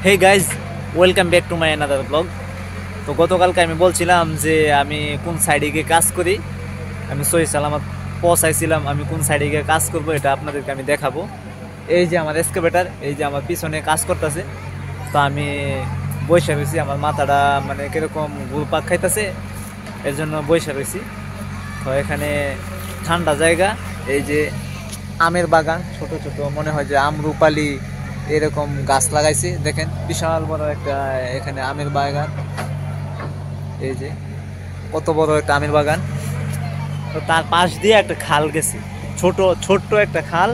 Hey guys, welcome back to my another blog. তো গতকালকে আমি বলছিলাম যে আমি কোন সাইডে গিয়ে কাজ করি। আমি সহি সালামত পৌঁছাইছিলাম। আমি কোন সাইডে গিয়ে কাজ করব এটা আপনাদেরকে আমি দেখাবো। এই যে আমার এক্সকাভেটার, এই যে আমার পিছনে কাজ করতেছে। তো আমি বসে রয়েছি, আমার মাথাটা মানে কীরকম ঘুরপাক খাইতেছে, এর জন্য বসে রয়েছি। তো এখানে ঠান্ডা জায়গা, এই যে আমের বাগান, ছোট ছোট মনে হয় যে আমরুপালি এরকম গাছ লাগাইছে। দেখেন বিশাল বড় একটা এখানে আমের বাগান, এই যে কত বড় একটা আমের বাগান। তো তার পাশ দিয়ে একটা খাল গেছে, ছোট ছোট্ট একটা খাল,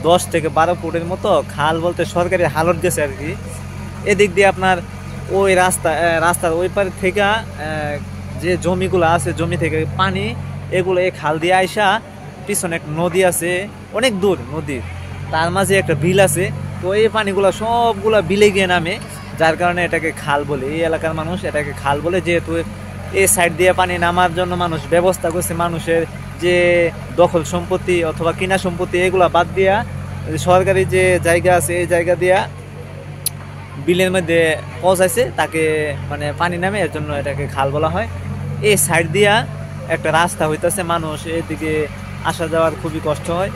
10 থেকে 12 ফুটের মতো খাল, বলতে সরকারি হালট গেছে আর কি। এদিক দিয়ে আপনার ওই রাস্তার ওই পার থেকে যে জমিগুলো আছে, জমি থেকে পানি এগুলো এই খাল দিয়ে আইসা পিছনে একটা নদী আছে, অনেক দূর নদীর, তার মাঝে একটা বিল আছে। তো এই পানিগুলো সবগুলো বিলে গিয়ে নামে, যার কারণে এটাকে খাল বলে। এই এলাকার মানুষ এটাকে খাল বলে, যেহেতু এই সাইড দিয়ে পানি নামার জন্য মানুষ ব্যবস্থা করছে। মানুষের যে দখল সম্পত্তি অথবা কিনা সম্পত্তি এগুলা বাদ দিয়া সরকারি যে জায়গা আছে এই জায়গা দিয়া বিলের মধ্যে পৌঁছাইছে, তাকে মানে পানি নামে, এর জন্য এটাকে খাল বলা হয়। এই সাইড দিয়া একটা রাস্তা হইতেছে, মানুষ এদিকে আসা যাওয়ার খুবই কষ্ট হয়।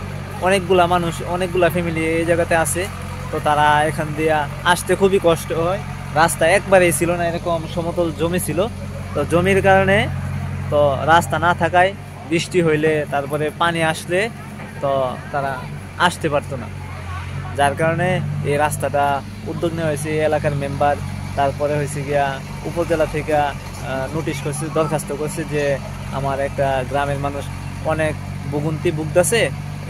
অনেকগুলা মানুষ, অনেকগুলা ফ্যামিলি এই জায়গাতে আছে। তো তারা এখান দিয়া আসতে খুবই কষ্ট হয়। রাস্তা একবারেই ছিল না, এরকম সমতল জমি ছিল। তো জমির কারণে, তো রাস্তা না থাকায় বৃষ্টি হইলে তারপরে পানি আসলে তো তারা আসতে পারতো না, যার কারণে এই রাস্তাটা উদ্যোগ নেওয়া হয়েছে। এই এলাকার মেম্বার, তারপরে হয়েছে গিয়া উপজেলা থেকে নোটিশ করছে, দরখাস্ত করছে যে আমার একটা গ্রামের মানুষ অনেক ভুগতেছে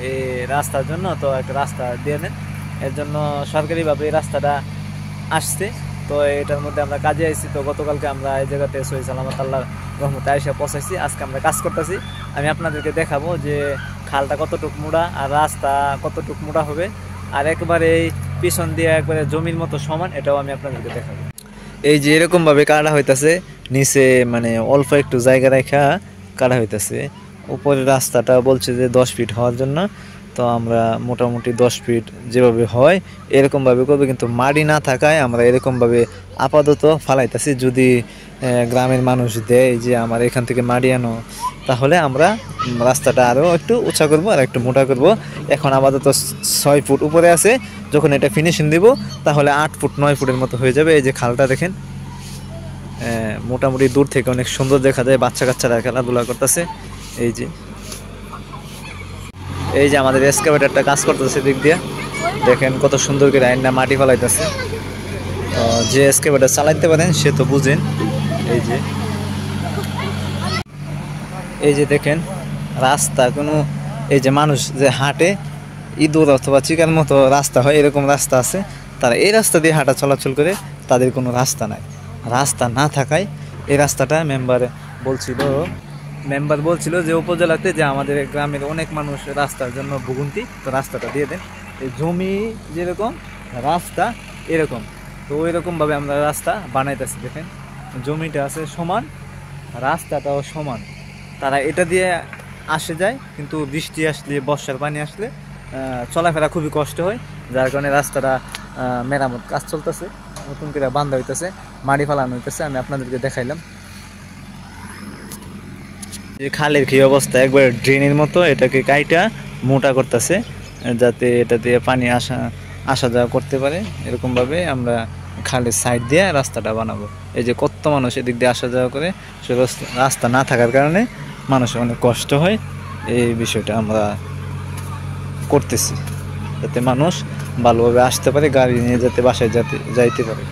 এই রাস্তার জন্য, তো একটা রাস্তা দিয়ে দেন। এর জন্য সরকারিভাবে এই রাস্তাটা আসছে। তো এটার মধ্যে আমরা কাজে আইছি। তো গতকালকে আমরা এই জায়গাতে সহি সালামত আল্লাহর রহমতে আইসা পৌঁছাইছি। আজকে আমরা কাজ করতেছি। আমি আপনাদেরকে দেখাবো যে খালটা কতটুক মোড়া আর রাস্তা কতটুক মোড়া হবে, আর একবারে এই পিছন দিয়ে একবারে জমির মতো সমান, এটাও আমি আপনাদেরকে দেখাবো। এই যে এরকম ভাবে কাটা হইতাছে, নিচে মানে অল্প একটু জায়গা রেখা কাটা হইতাছে। উপরের রাস্তাটা বলছে যে 10 ফিট হওয়ার জন্য, তো আমরা মোটামুটি 10 ফিট যেভাবে হয় এরকমভাবে করবে, কিন্তু মাটি না থাকায় আমরা এরকমভাবে আপাতত ফালাইতেছি। যদি গ্রামের মানুষ দেয় যে আমার এখান থেকে মাটি আনো, তাহলে আমরা রাস্তাটা আরও একটু উঁচা করব আর একটু মোটা করব। এখন আপাতত 6 ফুট উপরে আছে, যখন এটা ফিনিশিং দিব তাহলে 8 ফুট 9 ফুটের মতো হয়ে যাবে। এই যে খালটা দেখেন, মোটামুটি দূর থেকে অনেক সুন্দর দেখা যায়, বাচ্চা কাচ্চারা খেলাধুলা করতেছে। এই যে আমাদের এক্সকাভেটরটা কাজ করতেছে দিক দিয়ে, দেখেন কত সুন্দর করে আইনা মাটি ফলাইতেছে। তো যে এক্সকাভেটর চালাইতে পারেন সে তো বুঝেন। এই যে দেখেন রাস্তা, কোনো এই যে মানুষ যে হাঁটে ইঁদুর অথবা চিকার মতো রাস্তা হয়, এরকম রাস্তা আছে। তারা এই রাস্তা দিয়ে হাঁটা চলাচল করে, তাদের কোনো রাস্তা নাই। রাস্তা না থাকায় এই রাস্তাটা মেম্বার বলছিল যে উপজেলাতে যে আমাদের গ্রামের অনেক মানুষ রাস্তার জন্য ভুগন্তি, তো রাস্তাটা দিয়ে দেন। এই জমি যেরকম রাস্তা এরকম, তো ওই রকমভাবে আমরা রাস্তা বানাইতেছি। দেখেন জমিটা আছে সমান, রাস্তাটাও সমান। তারা এটা দিয়ে আসে যায়, কিন্তু বৃষ্টি আসলে, বর্ষার পানি আসলে চলাফেরা খুবই কষ্ট হয়, যার কারণে রাস্তাটা মেরামত কাজ চলতেছে, নতুন করে বান্ধা হইতেছে, মাটি ফালানো হইতেছে। আমি আপনাদেরকে দেখাইলাম যে খালের কি অবস্থা, একবার ড্রেনের মতো এটাকে কাইটা মোটা করতেছে, যাতে এটা দিয়ে পানি আসা যাওয়া করতে পারে। এরকমভাবে আমরা খালের সাইড দিয়ে রাস্তাটা বানাবো। এই যে কত মানুষ এদিক দিয়ে আসা যাওয়া করে, সে রাস্তা না থাকার কারণে মানুষের অনেক কষ্ট হয়। এই বিষয়টা আমরা করতেছি যাতে মানুষ ভালোভাবে আসতে পারে, গাড়ি নিয়ে যাতে বাসায় যাইতে পারে।